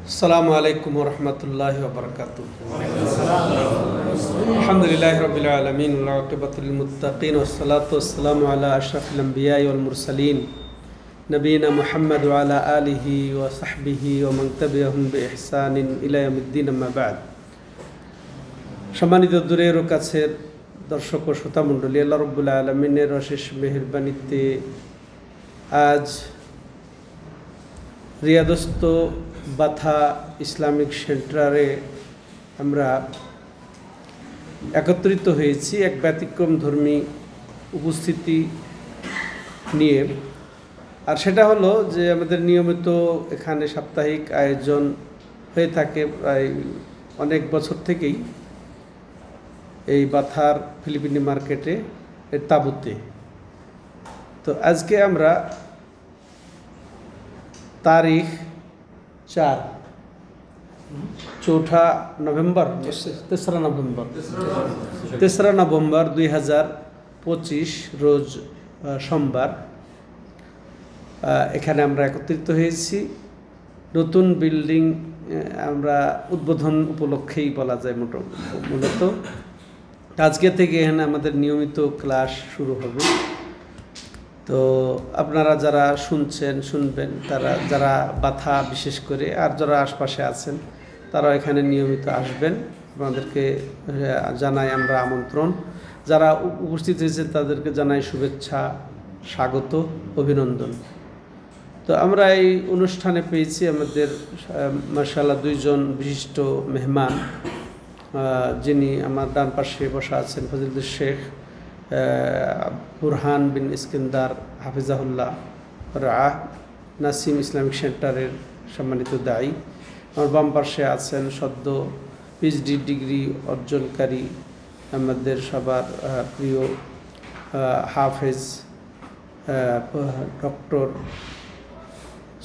আসসালামু আলাইকুম ওয়া রাহমাতুল্লাহি ওয়া বারাকাতুহু। আলহামদুলিল্লাহি রাব্বিল আলামিন ওয়া আকিবাতুল লিল মুত্তাকিন ওয়াস সালাতু ওয়াস সালামু আলা আশরাফিল আমবিয়াই ওয়াল মুরসালিন নবিয়িনা মুহাম্মদ ওয়া আলা আলিহি ওয়া সাহবিহি ওয়া মান তাবিআহুম বিইহসানিন ইলা ইয়াউমিদ্দিন, আম্মা বা'দ। সম্মানিত দূরের ও কাছের দর্শক ও শ্রোতা মণ্ডলী, আল্লাহ রাব্বুল আলামিনের অশেষ মেহেরবানিতে আজ রিয়াদস্থ বাথা ইসলামিক সেন্টারে আমরা একত্রিত হয়েছি এক ব্যতিক্রম ধর্মী উপস্থিতি নিয়ে। আর সেটা হলো যে আমাদের নিয়মিত এখানে সাপ্তাহিক আয়োজন হয়ে থাকে প্রায় অনেক বছর থেকেই এই বাথার ফিলিপিনি মার্কেটে এর তাঁবুতে। তো আজকে আমরা তারিখ 4 নভেম্বর 2025 রোজ সোমবার এখানে আমরা একত্রিত হয়েছি। নতুন বিল্ডিং আমরা উদ্বোধন উপলক্ষেই বলা যায় মূলত। আজকে থেকে এখানে আমাদের নিয়মিত ক্লাস শুরু হবে। তো আপনারা যারা শুনবেন, তারা যারা বাথা বিশেষ করে আর যারা আশপাশে আছেন তারা এখানে নিয়মিত আসবেন। আপনাদেরকে জানাই আমরা আমন্ত্রণ। যারা উপস্থিত হয়েছেন তাদেরকে জানাই শুভেচ্ছা, স্বাগত, অভিনন্দন। তো আমরা এই অনুষ্ঠানে পেয়েছি আমাদের মাশাআল্লাহ দুইজন বিশিষ্ট মেহমান, যিনি আমার ডান পাশে বসা আছেন ফজিলতুল শেখ বুরহান বিন ইস্কেন্দার হাফিজাহুল্লাহ রাহ, নাসিম ইসলামিক সেন্টারের সম্মানিত দায়ী। আমার বাম পাশে আছেন সদ্য পিএইচডি ডিগ্রি অর্জনকারী আমাদের সবার প্রিয় হাফেজ ডক্টর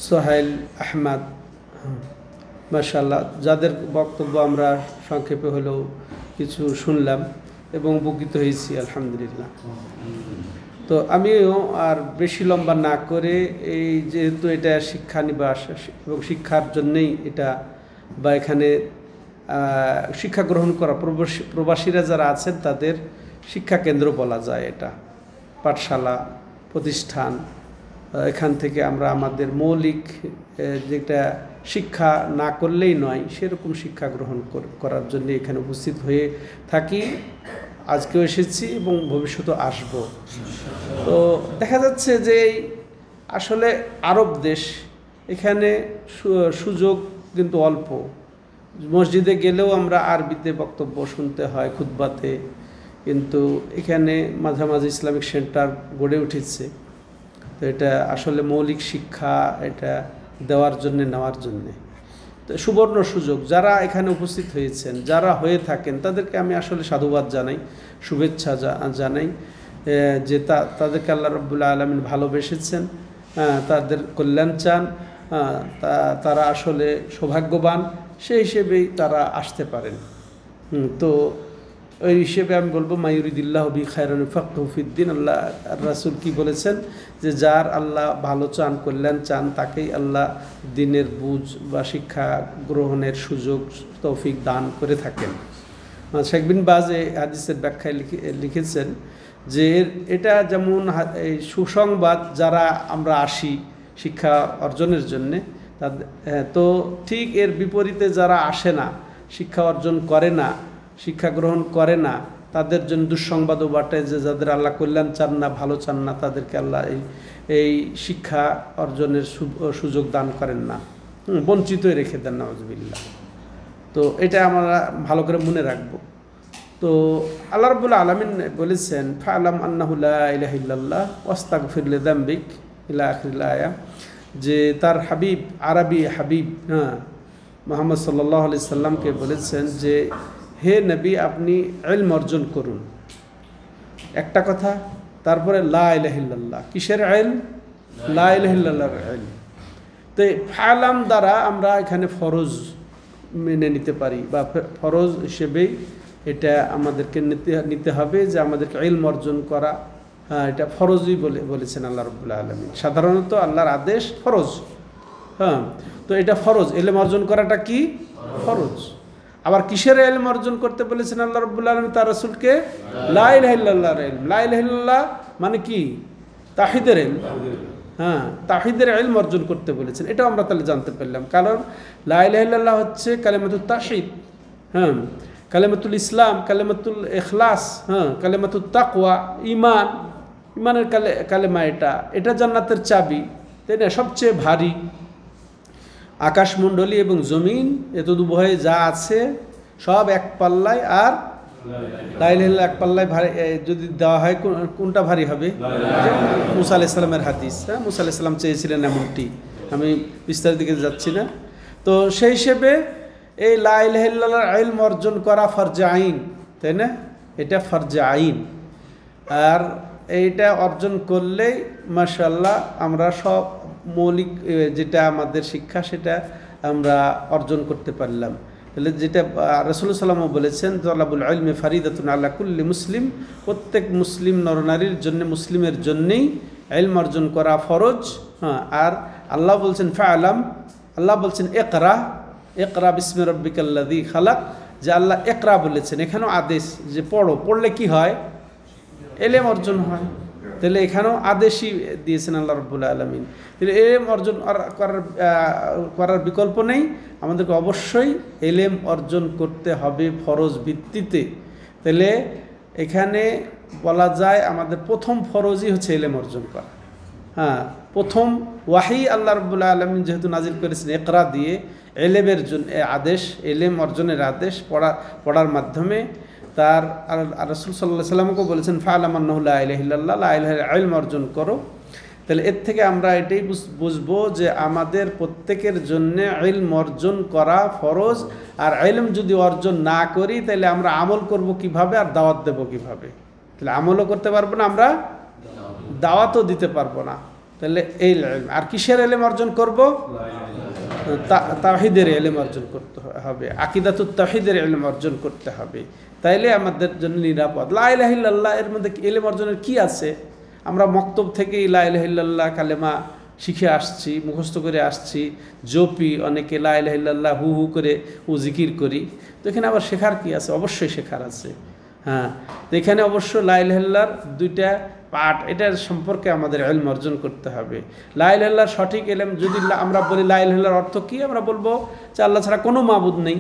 সোহেল আহমদ, মাশাআল্লাহ, যাদের বক্তব্য আমরা সংক্ষেপে হলেও কিছু শুনলাম এবং উপকৃত হয়েছি আলহামদুলিল্লাহ। তো আমিও আর বেশি লম্বা না করে, এই যেহেতু এটা শিক্ষা নিবাস এবং শিক্ষার জন্যেই এটা, বা এখানে শিক্ষা গ্রহণ করা প্রবাসীরা যারা আছেন তাদের শিক্ষা কেন্দ্র বলা যায়, এটা পাঠশালা প্রতিষ্ঠান। এখান থেকে আমরা আমাদের মৌলিক যেটা শিক্ষা না করলেই নয় সেরকম শিক্ষা গ্রহণ করার জন্য এখানে উপস্থিত হয়ে থাকি। আজকেও এসেছি এবং ভবিষ্যতে আসব। তো দেখা যাচ্ছে যে আসলে আরব দেশ, এখানে সুযোগ কিন্তু অল্প। মসজিদে গেলেও আমরা আরবিতে বক্তব্য শুনতে হয় খুতবাতে, কিন্তু এখানে মাঝামাঝি ইসলামিক সেন্টার গড়ে উঠেছে। তো এটা আসলে মৌলিক শিক্ষা এটা দেওয়ার জন্যে, নেওয়ার জন্যে তো সুবর্ণ সুযোগ। যারা এখানে উপস্থিত হয়েছেন, যারা হয়ে থাকেন, তাদেরকে আমি আসলে সাধুবাদ জানাই, শুভেচ্ছা জানাই যে তাদেরকে আল্লাহ রাব্বুল আলামিন ভালোবেসেছেন, তাদের কল্যাণ চান, তারা আসলে সৌভাগ্যবান, সেই হিসেবেই তারা আসতে পারেন। তো ওই হিসেবে আমি বলবো মায়ুরিদিল্লাহু বি খায়রান ইউফাক্কিহু ফিদ্দিন। আল্লাহ রাসূল কি বলেছেন যে যার আল্লাহ ভালো চান, কল্যাণ চান, তাকেই আল্লাহ দ্বীনের বুঝ বা শিক্ষা গ্রহণের সুযোগ তৌফিক দান করে থাকেন। শেখ বিন বাজ এই হাদিসের ব্যাখ্যায় লিখেছেন যে এটা যেমন এই সুসংবাদ, যারা আমরা আসি শিক্ষা অর্জনের জন্যে, তো ঠিক এর বিপরীতে যারা আসে না, শিক্ষা অর্জন করে না, শিক্ষা গ্রহণ করে না, তাদের জন্য দুঃসংবাদও বাটে যে যাদের আল্লাহ কল্যাণ চান না, ভালো চান না, তাদেরকে আল্লাহ এই শিক্ষা অর্জনের সুযোগ দান করেন না, বঞ্চিতই রেখে দেন, নাউযুবিল্লাহ। তো এটা আমরা ভালো করে মনে রাখবো। তো আল্লাহ রাব্বুল আলামিন বলেছেন ফা'লাম আন্নাহু লা ইলাহা ইল্লাল্লাহ ওয়াস্তাগফির লিযামবিক ইলা আখিরিল আয়া, যে তার হাবিব, আরবি হাবিব মুহাম্মদ সাল্লাল্লাহু আলাইহি সাল্লামকে বলেছেন যে হে নবী, আপনি ইলম অর্জন করুন, একটা কথা। তারপরে লা ইলাহা ইল্লাল্লাহ, কিসের ইলম? লা ইলাহা ইল্লাল্লাহর ইলম। তো ফা'লাম দ্বারা আমরা এখানে ফরজ মেনে নিতে পারি, বা ফরজ হিসেবেই এটা আমাদেরকে নিতে হবে যে আমাদেরকে ইলম অর্জন করা এটা ফরজই বলেছেন আল্লাহ রাব্বুল আলামিন। সাধারণত আল্লাহর আদেশ ফরজ, হ্যাঁ, তো এটা ফরজ, ইলম অর্জন করাটা কি ফরজ। আবার কিসের ইলম অর্জন করতে বলেছেন আল্লাহ রাব্বুল আলামিন তার রাসূলকে? লা ইলাহা ইল্লাল্লাহর ইলম। লা ইলাহা ইল্লাল্লাহ মানে কি? তাওহীদের ইলম। হ্যাঁ, তাওহীদের ইলম অর্জন করতে বলেছেন। এটাও আমরা তাহলে জানতে পারলাম, কারণ লা ইলাহা ইল্লাল্লাহ হচ্ছে কালিমাতুত তাওহীদ, হ্যাঁ, কালিমাতুল ইসলাম, কালিমাতুল ইখলাস, হ্যাঁ, কালিমাতুত তাকওয়া, ঈমান, ঈমানের কালেমা। এটা জান্নাতের চাবি, তাই না? সবচেয়ে ভারী আকাশমণ্ডলী এবং জমিন এতদুভয়ে যা আছে সব এক পাল্লায়, আর লা ইলাহা ইল্লাল্লাহ এক পাল্লায় ভারী যদি দেওয়া হয় কোনটা ভারী হবে? মুসা আলাইহিস সালামের হাদিস। হ্যাঁ, মুসা আলাইহিস সালাম চেয়েছিলেন এমনটি, আমি বিস্তারিত দিকে যাচ্ছি না। তো সেই হিসেবে এই লা ইলাহা ইল্লাল্লাহর ইলম অর্জন করা ফরজে আইন, তাই না? এটা ফরজে আইন, আর এইটা অর্জন করলেই মাশাআল্লাহ আমরা সব মৌলিক যেটা আমাদের শিক্ষা সেটা আমরা অর্জন করতে পারলাম। তাহলে যেটা রাসূলুল্লাহ সাল্লাল্লাহু আলাইহি ওয়াসাল্লাম বলেছেন, তালাবুল ইলমি ফারিদাতুন আলা কুল্লি মুসলিম, প্রত্যেক মুসলিম নরনারীর জন্য, মুসলিমের জন্যেই ইলম অর্জন করা ফরজ। হ্যাঁ, আর আল্লাহ বলছেন ফাআলাম, আল্লাহ বলছেন ইকরা, ইকরা বিসমি রাব্বিকাল্লাযী খালাক, যে আল্লাহ ইকরা বলেছেন, এখানেও আদেশ যে পড়ো, পড়লে কি হয়? ইলম অর্জন হয়। তাহলে এখানেও আদেশই দিয়েছেন আল্লাহ রাব্বুল আলামিন। তাহলে ইলম অর্জন করার বিকল্প নেই, আমাদেরকে অবশ্যই ইলম অর্জন করতে হবে ফরজ ভিত্তিতে। তাহলে এখানে বলা যায় আমাদের প্রথম ফরজই হচ্ছে ইলম অর্জন করা। হ্যাঁ, প্রথম ওয়াহি আল্লাহ রাব্বুল আলামিন যেহেতু নাজিল করেছেন ইকরা দিয়ে, ইলমের জন্য আদেশ, ইলম অর্জনের আদেশ, পড়ার মাধ্যমে। তার আর রাসূল সাল্লাল্লাহু আলাইহি ওয়াসাল্লামকে বলেছেন ফাআলাম আন্নাহু লা ইলাহা ইল্লাল্লাহ, লা ইলাহা ইল্লাল্লাহ ইলম অর্জন করো। তাহলে এর থেকে আমরা এটাই বুঝবো যে আমাদের প্রত্যেকের জন্য ইলম অর্জন করা ফরজ। আর ইলম যদি অর্জন না করি তাহলে আমরা আমল করব কিভাবে, আর দাওয়াত দেব কিভাবে? তাহলে আমলও করতে পারবো না, আমরা দাওয়াতও দিতে পারবো না। তাহলে এই ইলম, আর কিসের ইলম অর্জন করব? তাওহীদের ইলম অর্জন করতে হবে, আকীদাতুত তাওহীদের ইলম অর্জন করতে হবে। তাইলে আমাদের জন্য নিরাপদ। লা ইলাহা ইল্লাল্লাহ এর মধ্যে ইলম অর্জনের কি আছে? আমরা মক্তব থেকে লা ইলাহা ইল্লাল্লাহ কালেমা শিখে আসছি, মুখস্থ করে আসছি, জপি, অনেকে লা ইলাহা ইল্লাল্লাহ হু হু করে ও জিকির করি। তো এখানে আবার শেখার কি আছে? অবশ্যই শেখার আছে। হ্যাঁ, তো এখানে অবশ্য লা ইলাহা ইল্লাল্লাহর দুইটা পাঠ, এটার সম্পর্কে আমাদের ইলম অর্জন করতে হবে। লা ইলাহা ইল্লাল্লাহর সঠিক ইলম যদি আমরা বলি লা ইলাহা ইল্লাল্লাহর অর্থ কি, আমরা বলবো যে আল্লাহ ছাড়া কোনো মাবুদ নেই।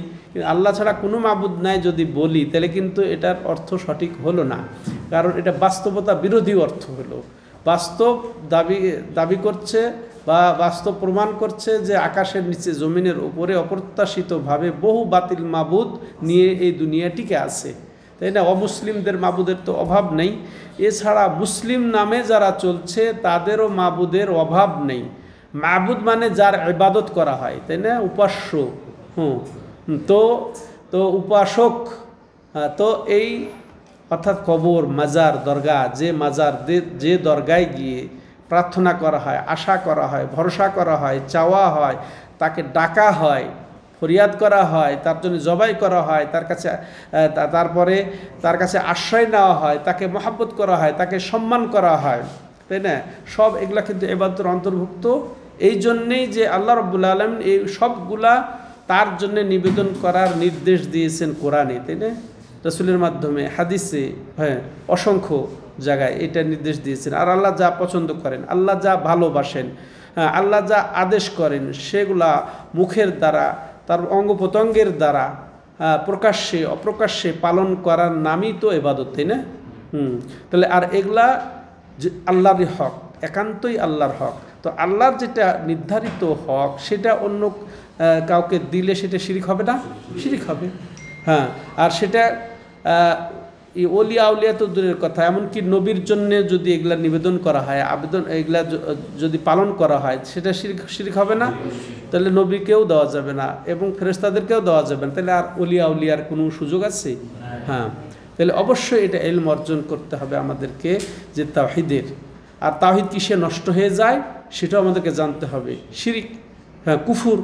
আল্লাহ ছাড়া কোনো মাবুদ নাই যদি বলি তাহলে কিন্তু এটার অর্থ সঠিক হলো না, কারণ এটা বাস্তবতা বিরোধী অর্থ হলো। বাস্তব দাবি করছে বা বাস্তব প্রমাণ করছে যে আকাশের নিচে জমিনের উপরে অপ্রত্যাশিতভাবে বহু বাতিল মাবুদ নিয়ে এই দুনিয়া টিকে আছে, তাই না? অমুসলিমদের মাবুদের তো অভাব নেই, এছাড়া মুসলিম নামে যারা চলছে তাদেরও মাবুদের অভাব নেই। মাবুদ মানে যার ইবাদত করা হয়, তাই না? উপাস্য। তো উপাসক, তো এই অর্থাৎ কবর, মাজার, দরগা, যে দরগায় গিয়ে প্রার্থনা করা হয়, আশা করা হয়, ভরসা করা হয়, চাওয়া হয়, তাকে ডাকা হয়, ফরিয়াদ করা হয়, তার জন্য জবাই করা হয়, তারপরে তার কাছে আশ্রয় নেওয়া হয়, তাকে মহাব্বত করা হয়, তাকে সম্মান করা হয়, তাই না? সব এগুলা কিন্তু ইবাদতের অন্তর্ভুক্ত। এই জন্যেই যে আল্লাহ রাব্বুল আলামিন এই সবগুলা তার জন্য নিবেদন করার নির্দেশ দিয়েছেন কোরআনে, তাই না? রাসূলের মাধ্যমে, হাদিসে, হ্যাঁ, অসংখ্য জায়গায় এটা নির্দেশ দিয়েছেন। আর আল্লাহ যা পছন্দ করেন, আল্লাহ যা ভালোবাসেন, হ্যাঁ, আল্লাহ যা আদেশ করেন সেগুলা মুখের দ্বারা, তার অঙ্গ প্রত্যঙ্গের দ্বারা প্রকাশ্যে অপ্রকাশ্যে পালন করার নামই তো ইবাদত, তাই না? তাহলে আর এগুলা যে আল্লাহরই হক, একান্তই আল্লাহর হক। তো আল্লাহর যেটা নির্ধারিত হক সেটা অন্য কাউকে দিলে সেটা শিরিক হবে না? শিরিক হবে। হ্যাঁ, আর সেটা ওলিয়া আউলিয়া তো দূরের কথা, এমনকি নবীর জন্য যদি এগুলা নিবেদন করা হয়, আবেদন, এগুলা যদি পালন করা হয় সেটা শিরিক হবে না? তাহলে নবীকেও দেওয়া যাবে না এবং ফেরেশতাদেরকেও দেওয়া যাবে না, তাহলে আর ওলিয়া আউলিয়ার কোনো সুযোগ আছে? হ্যাঁ, তাহলে অবশ্যই এটা ইলম অর্জন করতে হবে আমাদেরকে, যে তাওহীদের। আর তাওহীদ কিসে নষ্ট হয়ে যায় সেটাও আমাদেরকে জানতে হবে। শিরিক, হ্যাঁ, কুফুর,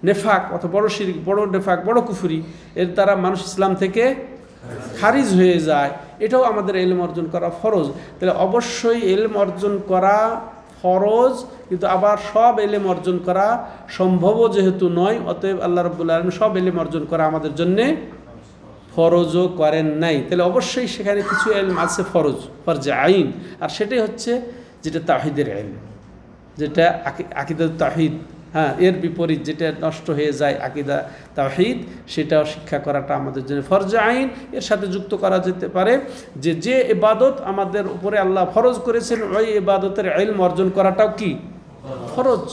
নেফাক, অত বড় শিরিক, বড় নেফাক, বড় কুফুরি, এর দ্বারা মানুষ ইসলাম থেকে খারিজ হয়ে যায়, এটাও আমাদের ইলম অর্জন করা ফরজ। তাহলে অবশ্যই ইলম অর্জন করা ফরজ, কিন্তু আবার সব এলেম অর্জন করা সম্ভবও যেহেতু নয়, অতএব আল্লাহ রাব্বুল আলামিন সব এলেম অর্জন করা আমাদের জন্যে ফরজও করেন নাই। তাহলে অবশ্যই সেখানে কিছু এলম আছে ফরজে আইন, আর সেটাই হচ্ছে যেটা তাওহীদের এলম, যেটা আকিদা তাওহীদ। হ্যাঁ, এর বিপরীত যেটা নষ্ট হয়ে যায় আকিদা তাওহীদ, সেটাও শিক্ষা করাটা আমাদের জন্য ফরজে আইন। এর সাথে যুক্ত করা যেতে পারে যে ইবাদত আমাদের উপরে আল্লাহ ফরজ করেছেন, ওই ইবাদতের ইলম অর্জন করাটাও কি ফরজ।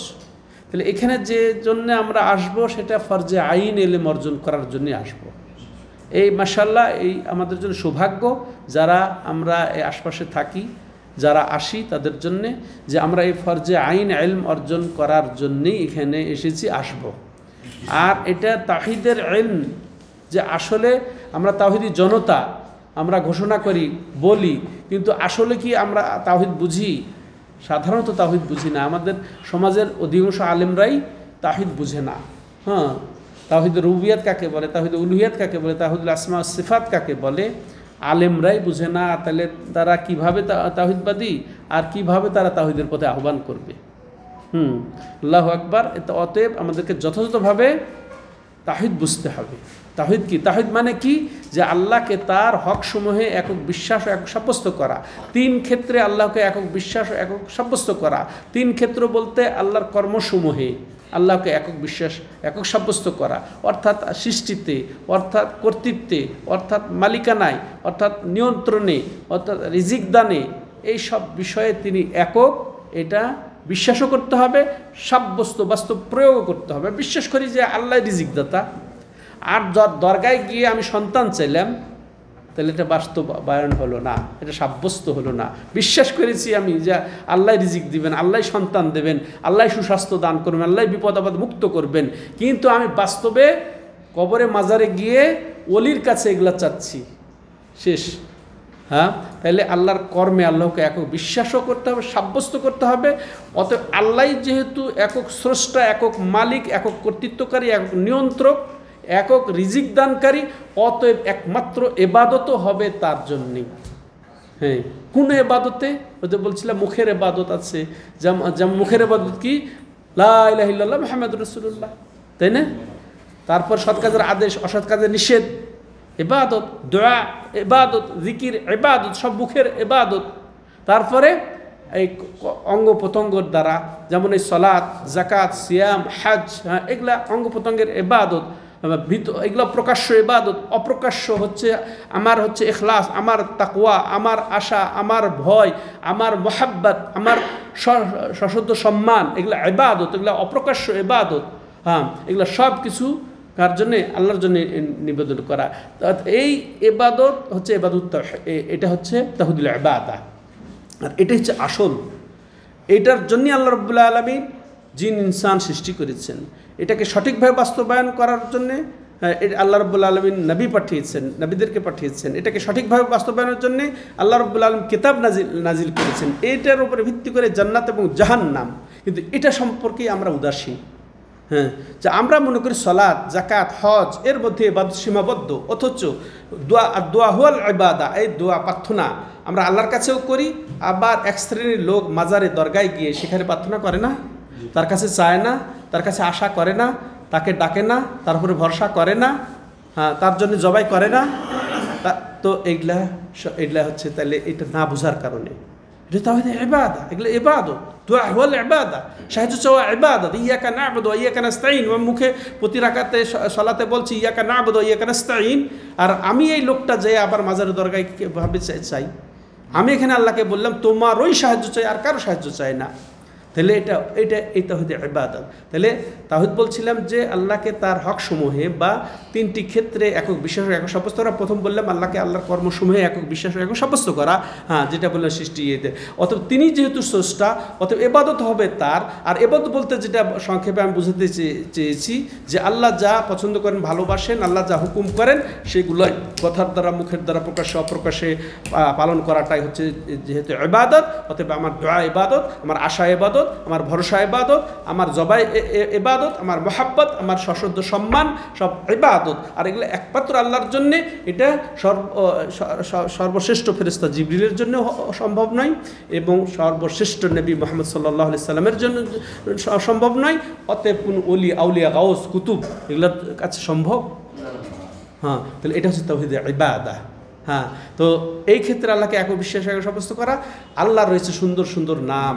তাহলে এখানে যে জন্য আমরা আসব সেটা ফরজে আইন ইলম অর্জন করার জন্যই আসব। এই মাশাআল্লাহ, এই আমাদের জন্য সৌভাগ্য যারা আমরা এই আশপাশে থাকি, যারা আসি তাদের জন্যে, যে আমরা এই ফরজে আইন ইলম অর্জন করার জন্যেই এখানে এসেছি, আসব। আর এটা তাওহীদের ইলম, যে আসলে আমরা তাওহীদি জনতা, আমরা ঘোষণা করি, বলি, কিন্তু আসলে কি আমরা তাওহীদ বুঝি? সাধারণত তাওহীদ বুঝি না। আমাদের সমাজের অধিকাংশ আলেমরাই তাওহীদ বুঝে না। হ্যাঁ, তাওহীদ রুবিয়াত কাকে বলে, তাওহীদ উলুহিয়াত কাকে বলে, তাওহীদুল আসমা ওয়াস সিফাত কাকে বলে, আলেমরাই বুঝে না। তাহলে তারা কিভাবে তাওহীদবাদী, আর কিভাবে তারা তাওহীদের পথে আহ্বান করবে? আল্লাহু আকবার। অতএব আমাদেরকে যথাযথভাবে তাওহীদ বুঝতে হবে। তাওহীদ কি? তাওহীদ মানে কি? যে আল্লাহকে তার হকসমূহে একক বিশ্বাস ও একক সাব্যস্ত করা। 3 ক্ষেত্রে আল্লাহকে একক বিশ্বাস ও একক সাব্যস্ত করা। 3 ক্ষেত্র বলতে আল্লাহর কর্মসমূহে আল্লাহকে একক বিশ্বাস, একক সাব্যস্ত করা, অর্থাৎ সৃষ্টিতে, অর্থাৎ কর্তৃত্বে, অর্থাৎ মালিকানায়, অর্থাৎ নিয়ন্ত্রণে, অর্থাৎ রিজিক দানে, এই সব বিষয়ে তিনি একক, এটা বিশ্বাসও করতে হবে, সাব্যস্ত বাস্তব প্রয়োগও করতে হবে। বিশ্বাস করি যে আল্লাহ রিজিক দাতা, আর দরগায় গিয়ে আমি সন্তান চাইলাম, তাহলে এটা বাস্তবায়ন হলো না, এটা সাব্যস্ত হলো না। বিশ্বাস করেছি আমি যে আল্লাহ রিজিক দিবেন, আল্লাহ সন্তান দেবেন, আল্লাহ সুস্বাস্থ্য দান করবেন, আল্লাহ বিপদ আপদ মুক্ত করবেন, কিন্তু আমি বাস্তবে কবরে মাজারে গিয়ে ওলির কাছে এগুলা চাচ্ছি, শেষ। হ্যাঁ, তাহলে আল্লাহর কর্মে আল্লাহকে একক বিশ্বাসও করতে হবে, সাব্যস্ত করতে হবে। অতএব আল্লাহ যেহেতু একক স্রষ্টা, একক মালিক, একক কর্তৃত্বকারী, একক নিয়ন্ত্রক, একক রিজিক দানকারী, অতএব একমাত্র ইবাদতও হবে তার জন্যই। হ্যাঁ, কোন ইবাদতে? ওই যে বলছিলাম মুখের ইবাদত আছে, যেমন মুখের ইবাদত কি? লা ইলাহা ইল্লাল্লাহ মুহাম্মাদুর রাসূলুল্লাহ, তাই না? তারপর সৎ কাজের আদেশ, অসৎ কাজের নিষেধ, ইবাদত, দোয়া ইবাদত, জিকির ইবাদত, সব মুখের ইবাদত। তারপরে এই অঙ্গ প্রত্যঙ্গের দ্বারা, যেমন এই সালাত, যাকাত, সিয়াম, হজ, এগুলা অঙ্গ প্রত্যঙ্গের ইবাদত। এগুলো প্রকাশ্য ইবাদত, অপ্রকাশ্য হচ্ছে আমার হচ্ছে ইখলাস, আমার তাকওয়া, আমার আশা, আমার ভয়, আমার মোহাব্বত, আমার সশব্দ সম্মান, এগুলো ইবাদত, এগুলো অপ্রকাশ্য ইবাদত। হ্যাঁ, এগুলো সব কিছু কার জন্যে? আল্লাহর জন্য নিবেদন করা। এই ইবাদত হচ্ছে ইবাদত, এটা হচ্ছে তাওহীদুল ইবাদা, আর এটা হচ্ছে আসল। এটার জন্যই আল্লাহ রাব্বুল আলামিন জিন ইনসান সৃষ্টি করেছেন। এটাকে সঠিকভাবে বাস্তবায়ন করার জন্যে আল্লাহ রাব্বুল আলামিন নবী পাঠিয়েছেন, নবীদেরকে পাঠিয়েছেন। এটাকে সঠিকভাবে বাস্তবায়নের জন্যে আল্লাহ রাব্বুল আলামিন কিতাব নাজিল করেছেন। এইটার উপরে ভিত্তি করে জান্নাত এবং জাহান্নাম। কিন্তু এটা সম্পর্কে আমরা উদাসীন। হ্যাঁ, যে আমরা মনে করি সালাত, যাকাত, হজ এর মধ্যে ইবাদত সীমাবদ্ধ, অথচ দোয়া হুয়াল ইবাদা, এই দোয়া প্রার্থনা আমরা আল্লাহর কাছেও করি। আবার এক শ্রেণীর লোক মাজারে দরগায় গিয়ে সেখানে প্রার্থনা করে না, তার কাছে চায় না, তার কাছে আশা করে না, তাকে ডাকে না, তার উপরে ভরসা করে না, হ্যাঁ, তার জন্য জবাই করে না। তো এগুলা হচ্ছে তাহলে এটা না বোঝার কারণে। এটা তাওহীদ ইবাদা, এগুলো ইবাদত, দোয়া হুয়াল ইবাদা, সাহায্য চাওয়া ইবাদত। ইয়াকা না'বুদু ওয়া ইয়াকা নাস্তাঈন, মুখে প্রতি রাকাতে সালাতে বলছি ইয়াকা না'বুদু ওয়া ইয়াকা নাস্তাঈন, আর আমি এই লোকটা যে আবার মাজারের দরগায় ভাবে চাই, আমি এখানে আল্লাহকে বললাম তোমারই সাহায্য চাই, আর কারো সাহায্য চাই না। তাহলে এই তাওহীদ ইবাদত। তাহলে তাওহীদ বলছিলাম যে আল্লাহকে তার হকসমূহে বা 3টি ক্ষেত্রে একক বিশ্বাস ও একক সাব্যস্ত করা। প্রথম বললাম আল্লাহকে আল্লাহর কর্মসমূহে একক বিশ্বাস ও একক সাব্যস্ত করা। হ্যাঁ, যেটা বললাম সৃষ্টি ইয়েতে। অতএব তিনি যেহেতু স্রষ্টা, অতএব ইবাদত হবে তার। আর ইবাদত বলতে যেটা সংক্ষেপে আমি বুঝাতে চেয়েছি যে আল্লাহ যা পছন্দ করেন, ভালোবাসেন, আল্লাহ যা হুকুম করেন, সেগুলোই কথার দ্বারা, মুখের দ্বারা, প্রকাশ্যে অপ্রকাশ্যে পালন করাটাই হচ্ছে যেহেতু ইবাদত। অতএব আমার দোয়া ইবাদত, আমার আশা ইবাদত, আমার ভরসা ইবাদত, আমার জবাই ইবাদত, আমার মহাব্বত, আমার সশ্রদ্ধ সম্মান সব ইবাদত। আর এগুলো একমাত্র আল্লাহর জন্যে, এটা সর্বশ্রেষ্ঠ ফেরেশতা জিবরিলের জন্য সম্ভব নয়, এবং সর্বশ্রেষ্ঠ নবী মুহাম্মদ সাল্লাল্লাহু আলাইহি সাল্লামের জন্য সম্ভব নয়। অতএব কোন ওলি, আউলিয়া, গাউস, কুতুব এগুলোর কাছে সম্ভব? হ্যাঁ, তাহলে এটা হচ্ছে তাওহীদে ইবাদা। হ্যাঁ, তো এই ক্ষেত্রে আল্লাহকে এক বিশ্বাস সাব্যস্ত করা। আল্লাহ রয়েছে সুন্দর সুন্দর নাম,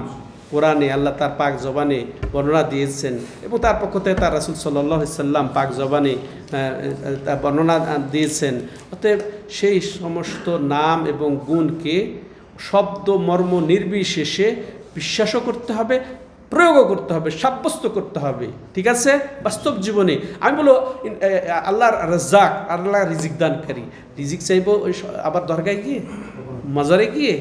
কোরআনে আল্লাহ তার পাক জবানে বর্ণনা দিয়েছেন, এবং তার পক্ষ থেকে তার রাসূল সাল্লাল্লাহু আলাইহি সাল্লাম পাক জবানে তার বর্ণনা দিয়েছেন। অতএব সেই সমস্ত নাম এবং গুণকে শব্দ মর্ম নির্বিশেষে বিশ্বাসও করতে হবে, প্রয়োগও করতে হবে, সাব্যস্ত করতে হবে। ঠিক আছে? বাস্তব জীবনে আমি বলো আল্লাহর রাজ্জাক, আল্লাহ রিজিক দানকারী, রিজিক চাইবো আবার দরগায় গিয়ে, মাজারে গিয়ে?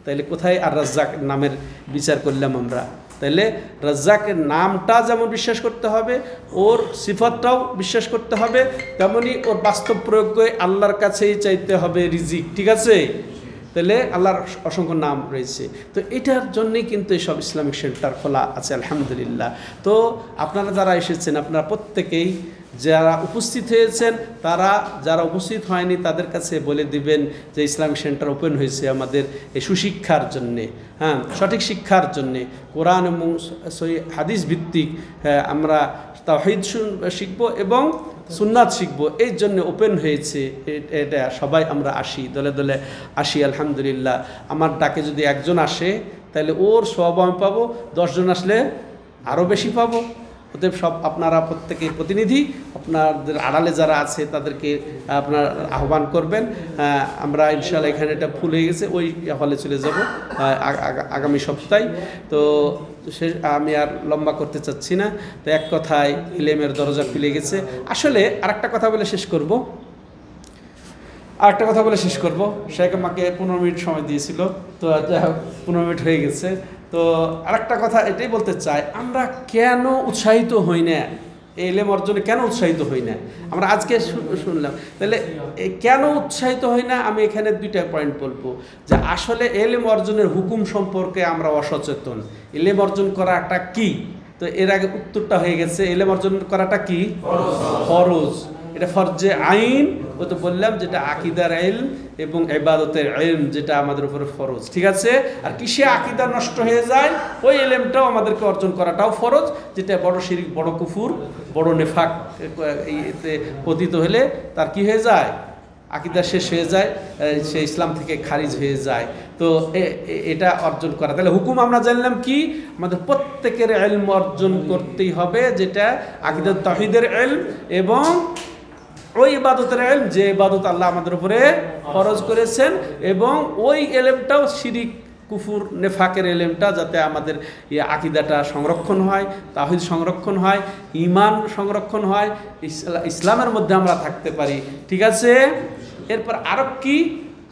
তাইলে কোথায় আর রাজ্জাক নামের বিচার করলাম আমরা? তাইলে রাজ্জাকের নামটা যেমন বিশ্বাস করতে হবে, ওর সিফাতটাও বিশ্বাস করতে হবে, তেমনি ওর বাস্তব প্রয়োগ করে আল্লাহর কাছেই চাইতে হবে রিজিক। ঠিক আছে? তাহলে আল্লাহর অসংখ্য নাম রয়েছে। তো এটার জন্যই কিন্তু এইসব ইসলামিক সেন্টার খোলা আছে, আলহামদুলিল্লাহ। তো আপনারা যারা এসেছেন, আপনারা প্রত্যেকেই যারা উপস্থিত হয়েছেন, তারা যারা উপস্থিত হয়নি তাদের কাছে বলে দিবেন যে ইসলামিক সেন্টার ওপেন হয়েছে আমাদের এই সুশিক্ষার জন্যে, হ্যাঁ, সঠিক শিক্ষার জন্যে, কোরআন এবং হাদিস ভিত্তিক আমরা তাওহীদ শিখব এবং সুন্নাত শিখব, এই জন্য ওপেন হয়েছে। এটা সবাই আমরা আসি, দলে দলে আসি, আলহামদুলিল্লাহ। আমার ডাকে যদি একজন আসে তাহলে ওর সওয়াব আমি পাবো, 10 জন আসলে আরও বেশি পাবো। অতএব সব আপনারা প্রত্যেকে প্রতিনিধি, আপনাদের আড়ালে যারা আছে তাদেরকে আপনার আহ্বান করবেন। আমরা ইনশাআল্লাহ এখানে এটা ফুল হয়ে গেছে, ওই হলে চলে যাব আগামী সপ্তাহে। তো আমি আর লম্বা করতে চাচ্ছি না। তো এক কথায় ইলমের দরজা খুলে গেছে। আসলে আরেকটা কথা বলে শেষ করব, শেখ আমাকে 15 মিনিট সময় দিয়েছিল, তো যাই হোক 15 মিনিট হয়ে গেছে। তো আরেকটা কথা এটাই বলতে চাই, আমরা কেন উৎসাহিত হই না, এই ইলম অর্জনে কেন উৎসাহিত হই না? আমরা আজকে শুনলাম, তাহলে কেন উৎসাহিত হই না? আমি এখানে 2টা পয়েন্ট বলবো। যে আসলে ইলম অর্জনের হুকুম সম্পর্কে আমরা অসচেতন। ইলম অর্জন করাটা কি? তো এর আগে উত্তরটা হয়ে গেছে, ইলম অর্জন করাটা কি? ফরজ। এটা ফরজে আইন, ও তো বললাম, যেটা আকীদার ইলম এবং ইবাদতের ইলম, যেটা আমাদের উপরে ফরজ। ঠিক আছে? আর কিসে আকীদা নষ্ট হয়ে যায়, ওই ইলমটাও আমাদেরকে অর্জন করাটাও ফরজ, যেটা বড় শিরক, বড় কুফর, বড় নেফাক এতে পতিত হলে তার কি হয়ে যায়? আকীদা শেষ হয়ে যায়, সে ইসলাম থেকে খারিজ হয়ে যায়। তো এটা অর্জন করা, তাহলে হুকুম আমরা জানলাম কি? আমাদের প্রত্যেকের ইলম অর্জন করতেই হবে, যেটা আকীদাত তাওহীদের ইলম এবং ওই ইবাদতের ইলম, যে ইবাদত আল্লাহ আমাদের উপরে ফরজ করেছেন, এবং ওই ইলমটাও শিরিক, কুফুর, নেফাকের ইলমটা, যাতে আমাদের আকীদাটা সংরক্ষণ হয়, তাওহীদ সংরক্ষণ হয়, ঈমান সংরক্ষণ হয়, ইসলামের মধ্যে আমরা থাকতে পারি। ঠিক আছে? এরপর আরো কি?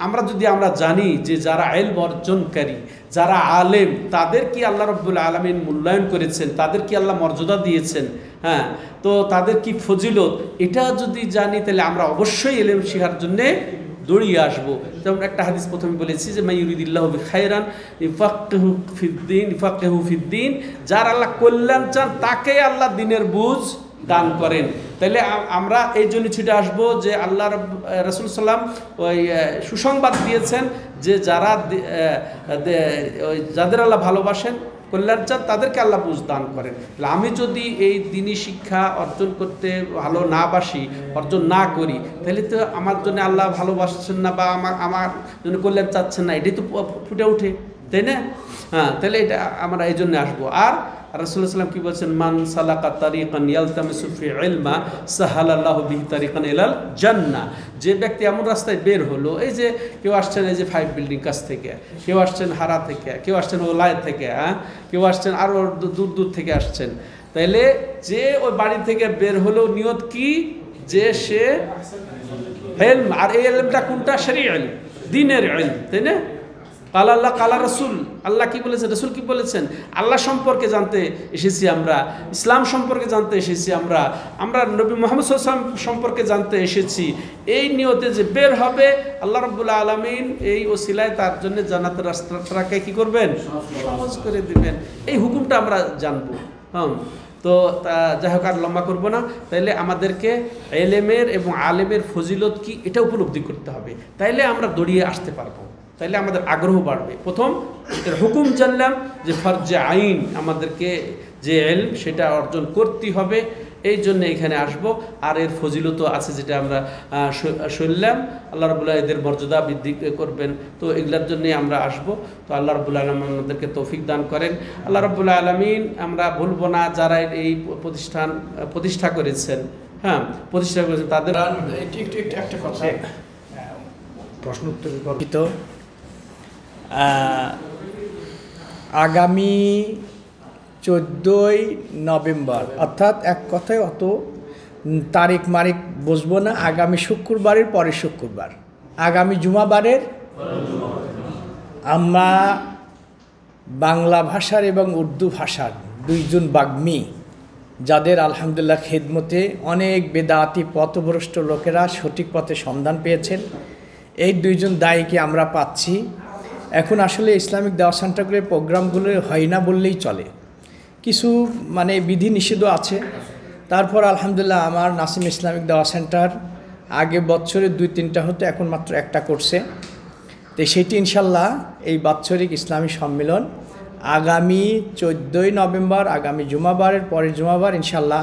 আমরা জানি যে যারা ইলম অর্জনকারী, যারা আলেম, তাদের কি আল্লাহ রাব্বুল আলামিন মূল্যায়ন করেছেন, তাদের কি আল্লাহ মর্যাদা দিয়েছেন, হ্যাঁ, তো তাদের কি ফজিলত, এটা যদি জানি তাহলে আমরা অবশ্যই ইলম শেখার জন্যে দৌড়িয়ে আসবো। যেমন একটা হাদিস প্রথমে বলেছি যে মা ইউরিদিল্লাহু বিখাইরান ইউফাক্কিহু ফিদ্দীন, যার আল্লাহ কল্যাণ চান তাকে আল্লাহ দ্বীনের বুঝ দান করেন। তাহলে আমরা এই জন্য ছুটে আসবো যে আল্লাহ রাসূল সাল্লাম ওই সুসংবাদ দিয়েছেন যে যাদের আল্লাহ ভালোবাসেন, কল্যাণ চান, তাদেরকে আল্লাহ বুঝ দান করেন। তাহলে আমি যদি এই দ্বীনি শিক্ষা অর্জন করতে ভালো না বাসি, অর্জন না করি, তাহলে তো আমার জন্য আল্লাহ ভালোবাসছেন না, বা আমার জন্য কল্যাণ চাচ্ছেন না, এটাই তো ফুটে ওঠে, তাই না? হ্যাঁ, তাহলে এটা আমরা এই জন্য আসবো। আর রাসূলুল্লাহ সাল্লাল্লাহু আলাইহি ওয়াসাল্লাম কি বলছেন? মান সালাকা তারিকান ইয়ালতামিসু ফি ইলমা সাহালাল্লাহু বিহি তারিকান ইলাল জান্নাহ। যে ব্যক্তি এমন রাস্তায় বের হলো, এই যে কেউ আসছেন এই যে 5 বিল্ডিং কাছ থেকে, কেউ আসছেন হারা থেকে, কেউ আসছেন ওলায় থেকে, কেউ আসছেন আরও দূর দূর থেকে আসছেন, তাইলে যে ওই বাড়ি থেকে বের হলো নিয়ত কি? যে সে ইলম, আর এই ইলমটা কোনটা? শরীয়ত, দ্বীনের ইলম, তাই না? কালা আল্লাহ কালা রসুল, আল্লাহ কি বলেছেন, রসুল কি বলেছেন, আল্লাহ সম্পর্কে জানতে এসেছি আমরা, ইসলাম সম্পর্কে জানতে এসেছি আমরা, আমরা নবী মুহাম্মদ সাল্লাল্লাহু আলাইহি ওয়াসাল্লাম সম্পর্কে জানতে এসেছি। এই নিয়তে যে বের হবে, আল্লাহ রাব্বুল আলামিন এই ওসিলায় তার জন্য জান্নাতের রাস্তাটাকে কি করবেন, সহজ করে দিবেন। এই হুকুমটা আমরা জানবো। তো যাই হোক, আর লম্বা করবো না। তাইলে আমাদেরকে এলেমের এবং আলেমের ফজিলত কি এটা উপলব্ধি করতে হবে, তাইলে আমরা দৌড়িয়ে আসতে পারবো, তাইলে আমাদের আগ্রহ বাড়বে। প্রথম এর হুকুম জানলাম যে ফরজে আইন, আমাদেরকে যে এলম সেটা অর্জন করতেই হবে, এই জন্য এখানে আসব। আর এর ফজিলত আছে যেটা আমরা শুনলাম, আল্লাহ রাব্বুল আলামিন এদের মর্যাদা বৃদ্ধি করবেন, তো এগুলোর জন্যই আমরা আসব। তো আল্লাহ রাব্বুল আলামিন আমাদেরকে তৌফিক দান করেন। আল্লাহ রাব্বুল আলামিন, আমরা ভুলবো না যারা এই প্রতিষ্ঠা করেছেন, প্রতিষ্ঠা করেছেন তাদের একটা কথা প্রশ্ন উত্তর আগামী 14ই নভেম্বর, অর্থাৎ এক কথায় অত তারিখ মারিক বসবো না, আগামী শুক্রবারের পরের শুক্রবার, আগামী জুমাবারের আমরা বাংলা ভাষার এবং উর্দু ভাষার দুইজন বাগ্মী, যাদের আলহামদুলিল্লাহ খেদমতে অনেক বেদাতি পথভ্রষ্ট লোকেরা সঠিক পথে সন্ধান পেয়েছেন, এই দুইজন দায়ীকে আমরা পাচ্ছি। এখন আসলে ইসলামিক দাওয়া সেন্টারগুলোর প্রোগ্রামগুলো হয় না বললেই চলে, কিছু মানে বিধি নিষেধও আছে। তারপর আলহামদুলিল্লাহ আমার নাসিম ইসলামিক দাওয়া সেন্টার আগে বছরে 2-3টা হতো, এখন মাত্র একটা করছে। তো সেটি ইনশাল্লাহ এই বাৎসরিক ইসলামী সম্মেলন আগামী 14ই নভেম্বর, আগামী জুমাবারের পরের জুমাবার ইনশাল্লাহ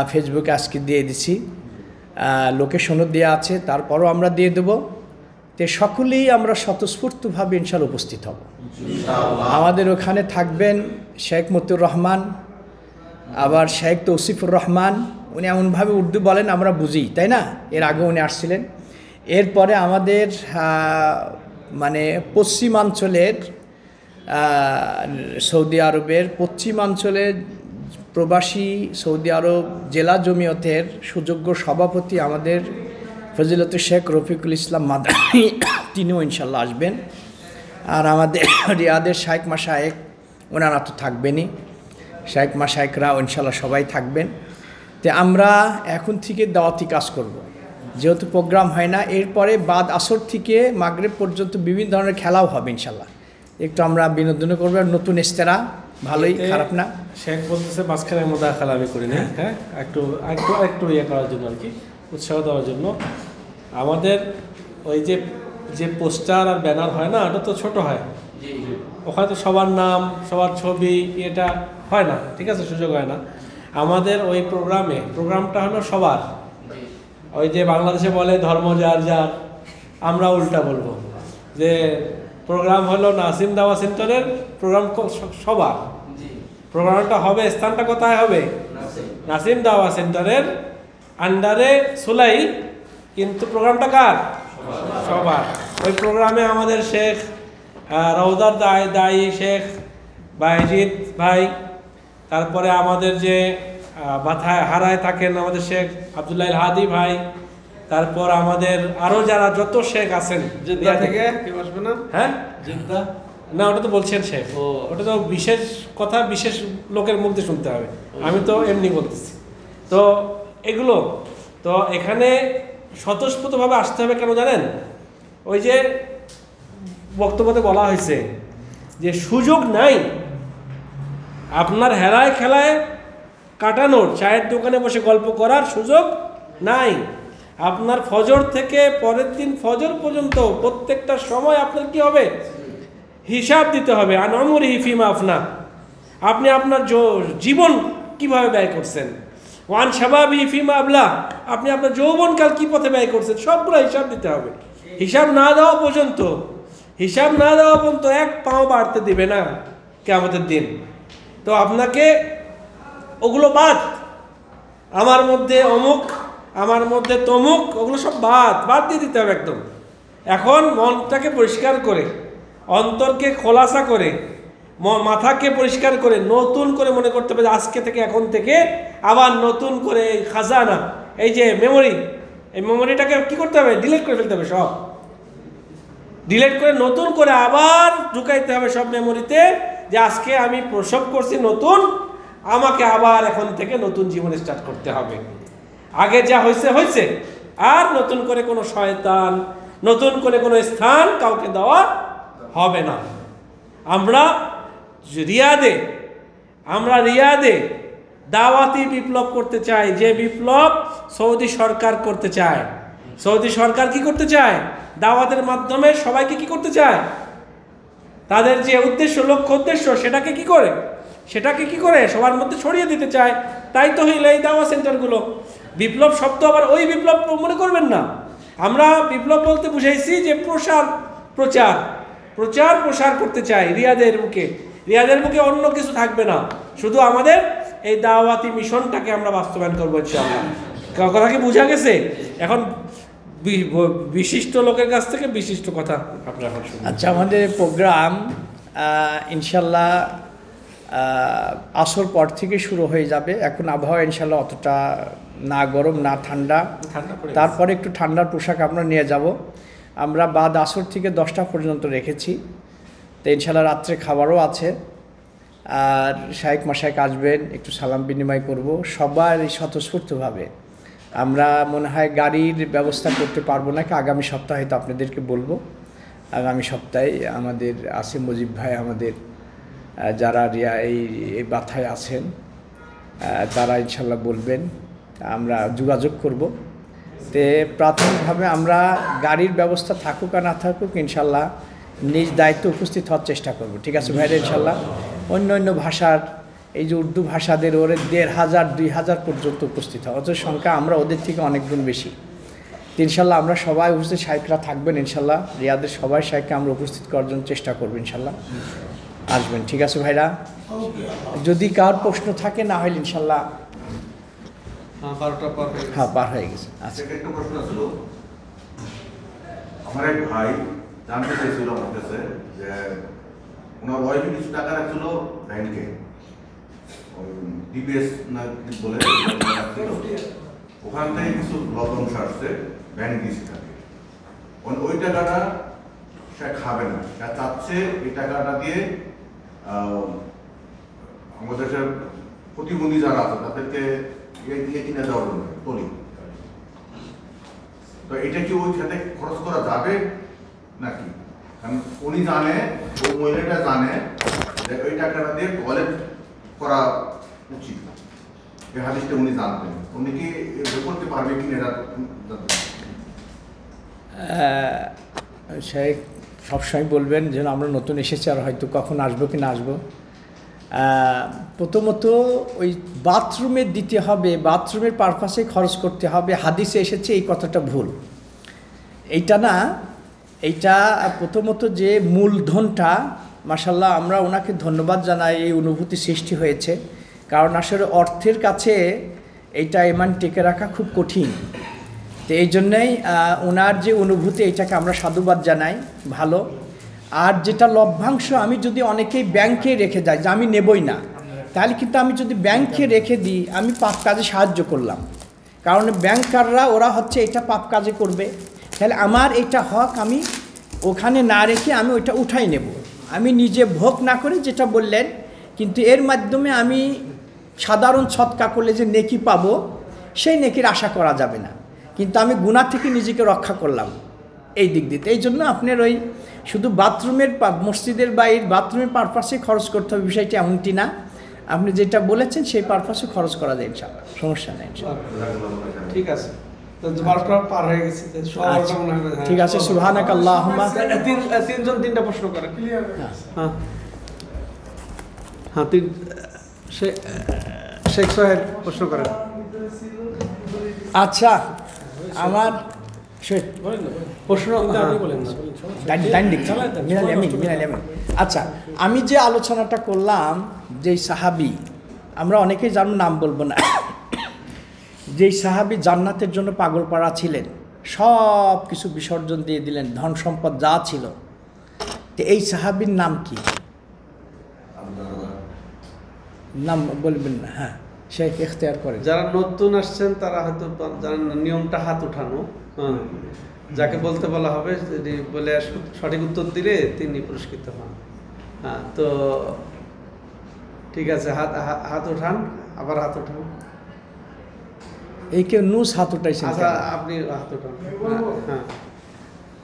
ফেসবুকে আজকে দিয়ে দিছি, লোকেশনও দেওয়া আছে, তারপরও আমরা দিয়ে দেবো। তো সকলেই আমরা স্বতঃস্ফূর্তভাবে ইনশাল্লাহ উপস্থিত হব। আমাদের ওখানে থাকবেন শেখ মতিউর রহমান, আবার শেখ তৌসিফুর রহমান, উনি এমনভাবে উর্দু বলেন আমরা বুঝি, তাই না, এর আগে উনি আসছিলেন। এরপরে আমাদের মানে পশ্চিমাঞ্চলের সৌদি আরবের পশ্চিমাঞ্চলের প্রবাসী সৌদি আরব জেলা জমিয়তের সুযোগ্য সভাপতি আমাদের ফজিলত শেখ রফিকুল ইসলাম মাদানী, তিনিও ইনশাল্লাহ আসবেন। আর আমাদের রিয়াদের শাইখ মাশায়েখ, ওনারা তো থাকবেনই, শাইখ মাশায়েখরা ইনশাল্লাহ সবাই থাকবেন। তো আমরা এখন থেকে দাওয়াতি কাজ করব, যেহেতু প্রোগ্রাম হয় না। এরপরে বাদ আসর থেকে মাগরিব পর্যন্ত বিভিন্ন ধরনের খেলাও হবে ইনশাল্লাহ, একটু আমরা বিনোদন করবো। নতুন ইস্তেরা ভালোই, খারাপ না। শেখ বলতেছে মাঝখানের মধ্যে খেলা আমি করি না, হ্যাঁ একটু একটু একটু ইয়ে করার জন্য আর কি, উৎসাহ দেওয়ার জন্য। আমাদের ওই যে পোস্টার আর ব্যানার হয় না, ওটা তো ছোট হয়, ওখানে তো সবার নাম সবার ছবি এটা হয় না, ঠিক আছে, সুযোগ হয় না। আমাদের ওই প্রোগ্রামটা হলো সবার, ওই যে বাংলাদেশে বলে ধর্ম যার যার, আমরা উল্টা বলবো যে প্রোগ্রাম হলো নাসিম দাওয়া সেন্টারের প্রোগ্রাম সবার। প্রোগ্রামটা হবে, স্থানটা কোথায় হবে, নাসিম দাওয়া সেন্টারের আন্ডারে সুলাই, কিন্তু প্রোগ্রামটা কার, সবার। ওই প্রোগ্রামে আমাদের শেখ রওদার দায়ী শেখ বাইজিদ ভাই, তারপরে আমাদের যে মাথায় হারায় থাকেন আমাদের শেখ আব্দুল্লাহ হাদি ভাই, তারপর আমাদের আরো যারা যত শেখ আছেন জিদ্দা থেকে কেউ আসবে না, হ্যাঁ জিদ্দা না, ওটা তো বলছেন শেখ, ওটা তো বিশেষ কথা, বিশেষ লোকের মুখ দিয়ে শুনতে হবে, আমি তো এমনি বলতেছি। তো এগুলো তো এখানে স্বতঃস্ফূর্তভাবে আসতে হবে, কেন জানেন, ওই যে বক্তব্যতে বলা হয়েছে যে সুযোগ নাই আপনার হেলায় খেলায় কাটানোর, চায়ের দোকানে বসে গল্প করার সুযোগ নাই। আপনার ফজর থেকে পরের দিন ফজর পর্যন্ত প্রত্যেকটা সময় আপনার কি হবে, হিসাব দিতে হবে। আনমর হিফিমা আফনা, আপনি আপনার জীবন কিভাবে ব্যয় করছেন, ওয়ান শাবাবি হিফিমা আবলা, আপনি আপনার যৌবনকাল কি পথে ব্যয় করছেন, সবগুলো হিসাব দিতে হবে। হিসাব না দেওয়া পর্যন্ত এক পাও বাড়তে দিবে না কিয়ামতের দিন। তো আপনাকে ওগুলো আমার মধ্যে অমুক, আমার মধ্যে তমুক, ওগুলো সব বাদ দিয়ে দিতে হবে একদম। এখন মনটাকে পরিষ্কার করে, অন্তরকে খোলাসা করে, মাথাকে পরিষ্কার করে নতুন করে মনে করতে হবে আজকে থেকে, এখন থেকে আবার নতুন করে এই খাজানা, এই যে মেমোরি, এই মেমোরিটাকে কি করতে হবে, ডিলিট করে ফেলতে হবে, সব ডিলিট করে নতুন করে আবার ঢুকাইতে হবে সব মেমোরিতে, যে আজকে আমি প্রসব করছি নতুন, আমাকে আবার এখন থেকে নতুন জীবন স্টার্ট করতে হবে। আগে যা হয়েছে হয়েছে, আর নতুন করে কোনো শয়তান, নতুন করে কোনো স্থান কাউকে দেওয়া হবে না। আমরা রিয়াদে দাওয়াতি বিপ্লব করতে চাই, যে বিপ্লব সৌদি সরকার করতে চায়। সৌদি সরকার কি করতে চায়? দাওয়াতের মাধ্যমে সবাইকে কি করতে চায়? তাদের যে উদ্দেশ্য, লক্ষ্য উদ্দেশ্য, সেটাকে কি করে সবার মধ্যে ছড়িয়ে দিতে চায়। তাই তো হইল এই দাওয়া সেন্টারগুলো। বিপ্লব শব্দ আবার ওই বিপ্লব মনে করবেন না। আমরা বিপ্লব বলতে বুঝাইছি যে প্রচার করতে চাই রিয়াদের বুকে অন্য কিছু থাকবে না, শুধু আমাদের এই দাওয়াতি মিশনটাকে আমরা বাস্তবায়ন করবো ইনশাআল্লাহ। কথা কি বোঝা গেছে? এখন বিশিষ্ট লোকের কাছ থেকে বিশিষ্ট কথা আপনারা শুনুন। আচ্ছা, আমাদের প্রোগ্রাম ইনশাল্লাহ আসর পর থেকে শুরু হয়ে যাবে। এখন আবহাওয়া ইনশাল্লাহ অতটা না গরম না ঠান্ডা, তারপরে একটু ঠান্ডার পোশাক আমরা নিয়ে যাব। আমরা বাদ আসর থেকে 10টা পর্যন্ত রেখেছি। তো ইনশাল্লাহ রাত্রে খাবারও আছে, আর শায়েক মাশায়েক আসবেন, একটু সালাম বিনিময় করব সবার স্বতঃস্ফূর্তভাবে। আমরা মনে হয় গাড়ির ব্যবস্থা করতে পারবো নাকি, আগামী সপ্তাহে তো আপনাদেরকে বলবো। আগামী সপ্তাহে আমাদের আছে মুজিব ভাই, আমাদের যারা এই বাথায় আছেন তারা ইনশাল্লাহ বলবেন, আমরা যোগাযোগ করব। তে প্রাথমিকভাবে আমরা গাড়ির ব্যবস্থা থাকুক আর না থাকুক ইনশাল্লাহ নিজ দায়িত্বে উপস্থিত হওয়ার চেষ্টা করব। ঠিক আছে ভাইরা? ইনশাল্লাহ অন্য ভাষার, এই যে উর্দু ভাষাদের ওরে 1500 2000 পর্যন্ত উপস্থিত হয়, অত সংখ্যা আমরা ওদের থেকে অনেক গুণ বেশি। ইনশাল্লাহ আমরা সবাই উপস্থিত, শায়েকরা থাকবেন ইনশাল্লাহ। রিয়াদের সবাই শায়েককে আমরা উপস্থিত করার জন্য চেষ্টা করবো ইনশাল্লাহ। আসবেন, ঠিক আছে ভাইরা? যদি কার প্রশ্ন থাকে, না হলে ইনশাল্লাহ পার হয়ে গেছে। আচ্ছা, একটা প্রশ্ন ছিল, আমার এক ভাই জানতে চাইছিল আমার কাছে যে ওনার ওয়াইফে কিছু টাকা রাখছিল ব্যাংকে, ডিপিএস না বলে রাখছিল, ওখান থেকে কিছু লভ্যাংশ আসছে, ব্যাংক দিয়েছে তাকে। ওই টাকাটা সে খাবে না, সে চাচ্ছে এই টাকাটা দিয়ে আমাদের দেশের প্রতিবন্ধী যারা আছে তাদেরকে দিয়ে কিনে দেওয়ার জন্য তলি। তো এটা কি ওই খাতে খরচ করা যাবে নাকি? কারণ উনি জানে, ওই মহিলাটা জানে যে ওই টাকাটা দিয়ে টয়লেট করা উচিত, এই হাদিসটা উনি জানতেন। উনি কি করতে পারবে কিনা এটা সে সবসময় বলবেন যেন আমরা নতুন এসেছি, আর হয়তো কখন আসবো কি না আসবো। প্রথমত ওই বাথরুমে দিতে হবে, বাথরুমের পারপাসে খরচ করতে হবে, হাদিসে এসেছে, এই কথাটা ভুল। এইটা না, এইটা প্রথমত যে মূলধনটা, মাশাল্লাহ আমরা ওনাকে ধন্যবাদ জানাই, এই অনুভূতি সৃষ্টি হয়েছে। কারণ আসলে অর্থের কাছে এইটা ইমান টিকে রাখা খুব কঠিন। তো এই জন্যেই ওনার যে অনুভূতি, এইটাকে আমরা সাধুবাদ জানাই, ভালো। আর যেটা লভ্যাংশ, আমি যদি অনেকেই ব্যাংকে রেখে যাই যে আমি নেবই না, তাহলে কিন্তু আমি যদি ব্যাংকে রেখে দিই আমি পাপ কাজে সাহায্য করলাম। কারণ ব্যাংকাররা ওরা হচ্ছে এটা পাপ কাজে করবে, তাহলে আমার এটা হক আমি ওখানে না রেখে আমি ওইটা উঠাই নেব। আমি নিজে ভোগ না করে, যেটা বললেন, কিন্তু এর মাধ্যমে আমি সাধারণ সৎকা করলে যে নেকি পাবো, সেই নেকির আশা করা যাবে না, কিন্তু আমি গুনাহ থেকে নিজেকে রক্ষা করলাম এই দিক দিতে। এই জন্য আপনার ওই শুধু বাথরুমের, মসজিদের বাইরে বাথরুমের পারপাসে খরচ করতে হবে বিষয়টি এমনটি না। আপনি যেটা বলেছেন সেই পারপাসে খরচ করা যায় ইনশাআল্লাহ, সমস্যা নেই ইনশাআল্লাহ। ঠিক আছে, পার হয়ে গেছে। ঠিক আছে, সুবহানাকাল্লাহুম্মা। তিনজন তিনটা প্রশ্ন করেন। হ্যাঁ হ্যাঁ, শেখ সাহেব প্রশ্ন করেন। আচ্ছা, আমার প্রশ্ন আচ্ছা, আমি যে আলোচনাটা করলাম, যেই সাহাবী, আমরা অনেকেই জানবো, নাম বলবো না, যেই সাহাবী জান্নাতের জন্য পাগল পাড়া ছিলেন, সব কিছু বিসর্জন দিয়ে দিলেন, ধন সম্পদ যা ছিল, তো এই সাহাবীর নাম কি? নাম বলবেন না? হ্যাঁ, সে এখতিয়ার করে। যারা নতুন আসছেন তারা হয়তো জানেন না নিয়মটা, হাত উঠানো। যাকে বলতে বলা হবে যদি বলে সঠিক উত্তর দিলে তিনি পুরস্কৃত হন। হ্যাঁ, তো ঠিক আছে, হাত উঠান, আবার হাত উঠান। এই কেউ নুস হাত উঠাইছেন আচ্ছা, কেন? আপনি হাত উঠান।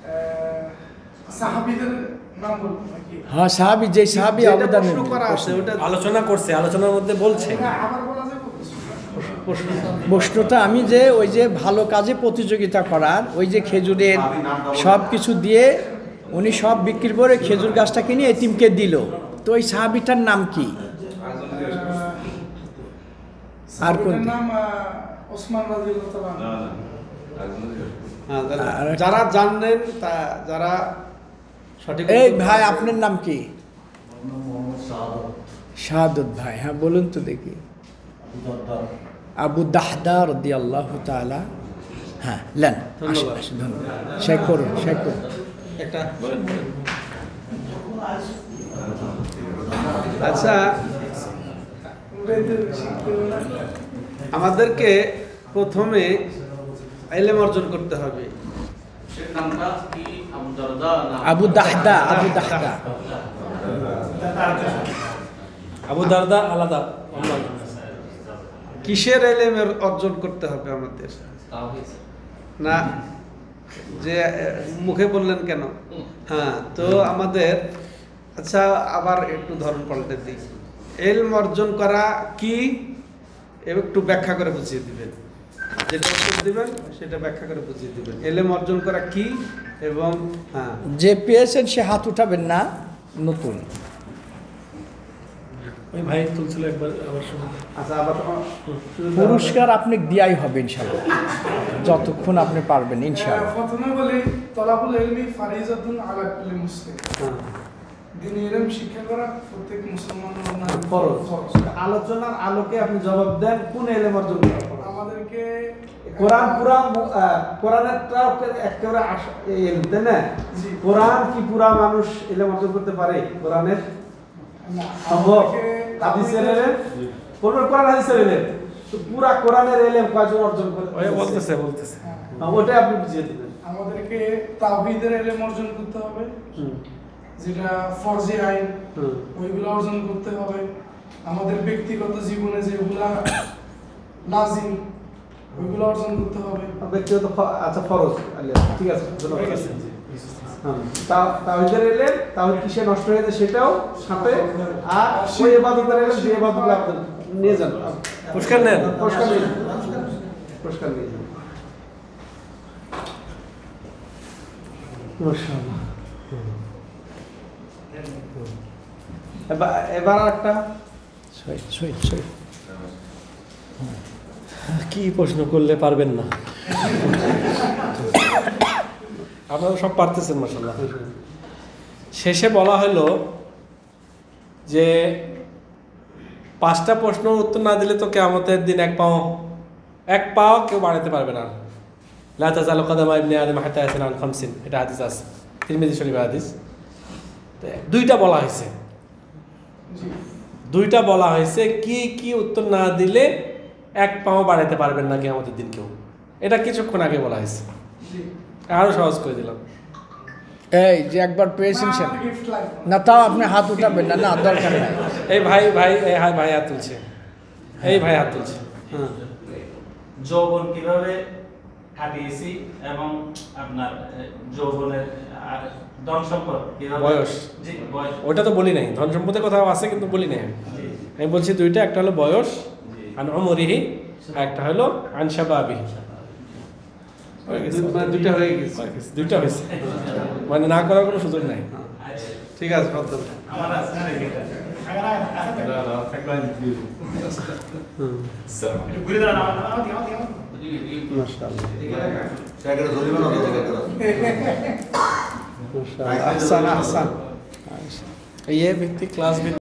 হ্যাঁ, সাহাবীদের নাম বলবো নাকি? হ্যাঁ, সাহাবী, যে সাহাবী যেটা অবদান প্রশ্ন করা আছে ওটা আলোচনা করছে, আলোচনার মধ্যে বলছে। এটা আবার বলা যাবে প্রশ্ন। প্রশ্নটা আমি যে ওই যে ভালো কাজে প্রতিযোগিতা করার ওই যে খেজুরের সব কিছু দিয়ে উনি সব বিক্রি করে খেজুর গাছটা কিনে এতিমকে দিল, তো ওই সাহাবীটার নাম কি? আর কোন? সাহাবীদের নাম ওসমান রাদিয়াল্লাহু তাআলা। হ্যাঁ, যারা জানেন যারা সঠিক এই উত্তর- ভাই, আপনার নাম কি? শাহাদত ভাই। হ্যাঁ, বলুন তো দেখি। আবু দাহদা রাদিয়াল্লাহু তাআলা। হ্যাঁ, লেন, আসুন, ধন্যবাদ। আসুন, ধন্যবাদ। শেখ করুন, শেখ করুন। একটা আচ্ছা, আমাদেরকে প্রথমে ইলম অর্জন করতে হবে। আবু দাহদা, আবু দাহদা। আবু দারদা আলাদা, অন্য। কিসের ইলম অর্জন করতে হবে আমাদের? না, যে মুখে বললেন কেন? হ্যাঁ, তো আমাদের আচ্ছা আবার একটু ধরন পাল্টে দিই। ইলম অর্জন করা কি একটু ব্যাখ্যা করে বুঝিয়ে দিবেন, যেটা উত্তর দিবেন সেটা ব্যাখ্যা করে বুঝিয়ে দিবেন। ইলম অর্জন করা কি এবং হ্যাঁ, যে পেয়েছেন সে হাত উঠাবেন না, নতুন। ওই ভাই তুলছিল একবার, আবার শুনুন। আচ্ছা আবার পুরস্কার আপনি দিয়াই হবে ইনশাআল্লাহ, যতক্ষণ আপনি পারবেন ইনশাআল্লাহ। প্রথমে বলি তলাবুল ইলমি ফারিজাতুন আলা কুল্লি মুসলিম। হ্যাঁ, দিনী ইলম শিক্ষা করা প্রত্যেক মুসলমানের ফরজ। আলোচনার আলোকে আপনি জবাব দেন, কোন ইলম অর্জন করা ফরজ? আমাদেরকে কোরআন পুরা কোরআনেরটা একেবারে ইলম, তাই না? জি। কোরআন কি পুরা মানুষ ইলম অর্জন করতে পারে? কোরআনের না, সম্ভব? আমাদেরকে হাদিসের ইলম, কোরআন হাদিসের ইলম, তো পুরা কোরআনের ইলম কয়জন অর্জন করে? ওই বলতেছে। ওটাই আপনি বুঝিয়ে দিবেন। আমাদেরকে তাওহীদের ইলম অর্জন করতে হবে, হুম, যেটা ফরজে আইন, হুম, ওইগুলো অর্জন করতে হবে। আমাদের ব্যক্তিগত জীবনে যেগুলা লাজিম, ওইগুলো অর্জন করতে হবে। ব্যক্তিগত আচ্ছা ফরজ ঠিক আছে, ধন্যবাদ। হ্যাঁ, তাওহীদের ইলম, তাওহীদ কিসে নষ্ট হয়েছে সেটাও সাথে, আর ওই ইবাদতের ইলম যে ইবাদতগুলো আপনি নিয়ে যান, পুরস্কার নেন। পুরস্কার নিয়ে যান, পুরস্কার নিয়ে যান। মাশাআল্লাহ। এবার একটা সই, সই, সই। কি প্রশ্ন করলে পারবেন না? আপনারা সব পারতেছেন মাশাআল্লাহ। শেষে বলা হলো যে 5টা প্রশ্ন উত্তর না দিলে তো কিয়ামতের দিন এক পাও কেউ বাড়াতে পারবে না। লা তাযালু কদামা ইবনি আদম হাত্তা ইয়াসআলা আন খামসিন, এটা হাদিস আছে, তিরমিজি শরীফের হাদিস। তো 2টা বলা হয়েছে, 2টা বলা হয়েছে কি কি উত্তর না দিলে 1 পাও বাড়াতে পারবেন না কিয়ামতের দিন কেউ। এটা কিছুক্ষণ আগে বলা হয়েছে, আরো সহজ করে দিলাম। এই যে একবার পেয়েছেন সে গিফট লাগবে না, তাও আপনি হাত উঠাবেন না, না দরকার নাই। এই ভাই হাত তুলছে, এই ভাই হাত তুলছে। হ্যাঁ, যৌবন কিভাবে কাটিয়েছি এবং আপনার যৌবনের আর ধন সম্পদ কিভাবে, বয়স। জি বয়স, ওটা তো বলি নাই, ধন সম্পদের কথা আছে কিন্তু বলি নাই। জি আমি বলছি 2টা, একটা হলো বয়স আন উমরিহি, আর একটা হলো আন শাবাবি। মানে দুইটা হয়ে গেছে। 2টা হয়েছে, মানে না করার কোনো সুযোগ নাই। ঠিক আছে, ফতল। আমার আছে এটা ঘুরে দাঁড়ান, মাশাআল্লাহ, সেটা জরিমানা দিতে গেছে। মাশাআল্লাহ, আহসান আহসান। এই ব্যক্তি ক্লাস